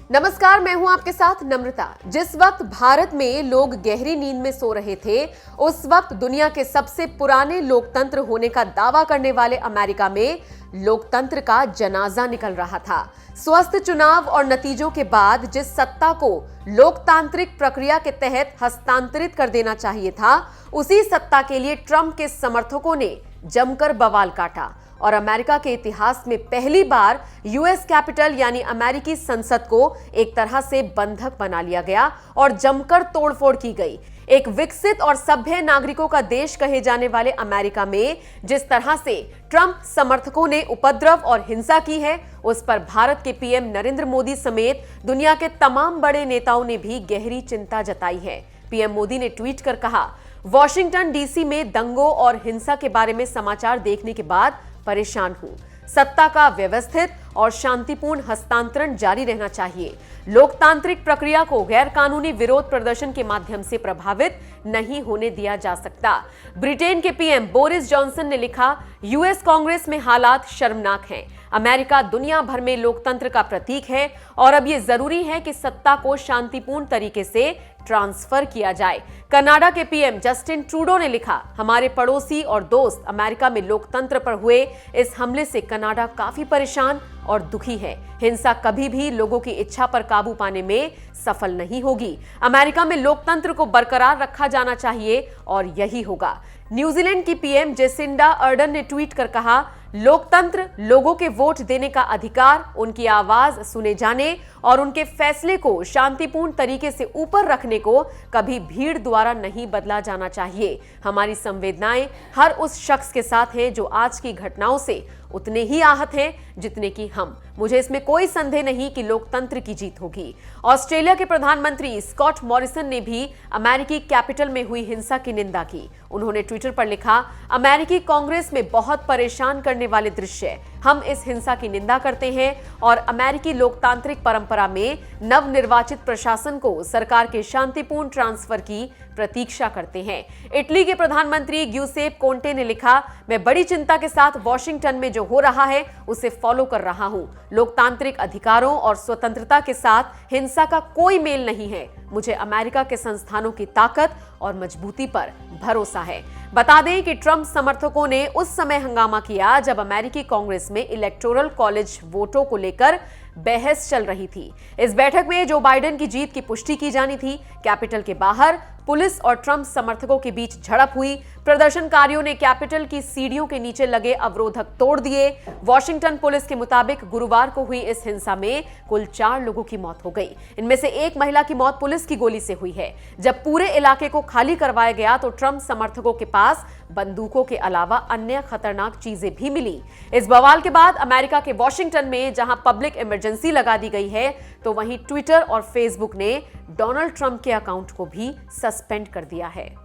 नमस्कार, मैं हूं आपके साथ नम्रता। जिस वक्त भारत में लोग गहरी नींद में सो रहे थे, उस वक्त दुनिया के सबसे पुराने लोकतंत्र होने का दावा करने वाले अमेरिका में लोकतंत्र का जनाजा निकल रहा था। स्वस्थ चुनाव और नतीजों के बाद जिस सत्ता को लोकतांत्रिक प्रक्रिया के तहत हस्तांतरित कर देना चाहिए था, उसी सत्ता के लिए ट्रंप के समर्थकों ने जमकर बवाल काटा और अमेरिका के इतिहास में पहली बार यूएस कैपिटल यानी अमेरिकी संसद को एक तरह से बंधक बना लिया गया और जमकर तोड़फोड़ की गई। एक विकसित और सभ्य नागरिकों का देश कहे जाने वाले अमेरिका में जिस तरह से ट्रंप समर्थकों ने उपद्रव और हिंसा की है, उस पर भारत के पीएम नरेंद्र मोदी समेत दुनिया के तमाम बड़े नेताओं ने भी गहरी चिंता जताई है। पीएम मोदी ने ट्वीट कर कहा, वॉशिंगटन डीसी में दंगों और हिंसा के बारे में समाचार देखने के बाद परेशान हूं। सत्ता का व्यवस्थित और शांतिपूर्ण हस्तांतरण जारी रहना चाहिए। लोकतांत्रिक प्रक्रिया को गैर कानूनी विरोध प्रदर्शन के माध्यम से प्रभावित नहीं होने दिया जा सकता। ब्रिटेन के पीएम बोरिस जॉनसन ने लिखा, यूएस कांग्रेस में हालात शर्मनाक हैं। अमेरिका दुनिया भर में लोकतंत्र का प्रतीक है और अब यह जरूरी है कि सत्ता को शांतिपूर्ण तरीके से ट्रांसफर किया जाए। कनाडा के पीएम जस्टिन ट्रूडो ने लिखा, हमारे पड़ोसी और दोस्त अमेरिका में लोकतंत्र पर हुए इस हमले से कनाडा काफी परेशान और दुखी है। हिंसा कभी भी लोगों की इच्छा पर काबू पाने में सफल नहीं होगी। अमेरिका में लोकतंत्र को बरकरार रखा जाना चाहिए और यही होगा। न्यूजीलैंड की पीएम जेसिंडा अर्डन ने ट्वीट कर कहा, लोकतंत्र लोगों के वोट देने का अधिकार, उनकी आवाज सुने जाने और उनके फैसले को शांतिपूर्ण तरीके से ऊपर रखने को कभी भीड़ द्वारा नहीं बदला जाना चाहिए। हमारी संवेदनाएं हर उस शख्स के साथ हैं जो आज की घटनाओं से उतने ही आहत हैं जितने कि हम। मुझे इसमें कोई संदेह नहीं कि लोकतंत्र की जीत होगी। ऑस्ट्रेलिया के प्रधानमंत्री स्कॉट मॉरिसन ने भी अमेरिकी कैपिटल में हुई हिंसा की निंदा की। उन्होंने ट्विटर पर लिखा, अमेरिकी कांग्रेस में बहुत परेशान करने वाले दृश्य। हम इस हिंसा की निंदा करते हैं और अमेरिकी लोकतांत्रिक परंपरा में नवनिर्वाचित प्रशासन को सरकार के शांतिपूर्ण ट्रांसफर की प्रतीक्षा करते हैं। इटली के प्रधानमंत्री ग्यूसेप कोंटे ने लिखा, मैं बड़ी चिंता के साथ वॉशिंगटन में जो हो रहा है उसे फॉलो कर रहा हूं। लोकतांत्रिक अधिकारों और स्वतंत्रता के साथ हिंसा का कोई मेल नहीं है। मुझे अमेरिका के संस्थानों की ताकत और मजबूती पर भरोसा है। बता दें कि ट्रंप समर्थकों ने उस समय हंगामा किया जब अमेरिकी कांग्रेस में इलेक्टोरल कॉलेज वोटों को लेकर बहस चल रही थी। इस बैठक में जो बाइडेन की जीत की पुष्टि की जानी थी। कैपिटल के बाहर पुलिस और ट्रंप समर्थकों के बीच झड़प हुई। प्रदर्शनकारियों ने कैपिटल की सीढ़ियों के नीचे लगे अवरोधक तोड़ दिए। वॉशिंगटन पुलिस के मुताबिक गुरुवार को हुई इस हिंसा में कुल 4 लोगों की मौत हो गई। इनमें से एक महिला की मौत पुलिस की गोली से हुई है। जब पूरे इलाके को खाली करवाया गया तो ट्रंप समर्थकों के पास बंदूकों के अलावा अन्य खतरनाक चीजें भी मिली। इस बवाल के बाद अमेरिका के वॉशिंगटन में जहां पब्लिक इमरजेंसी लगा दी गई है, तो वहीं ट्विटर और फेसबुक ने डोनाल्ड ट्रंप के अकाउंट को भी सस्पेंड कर दिया है।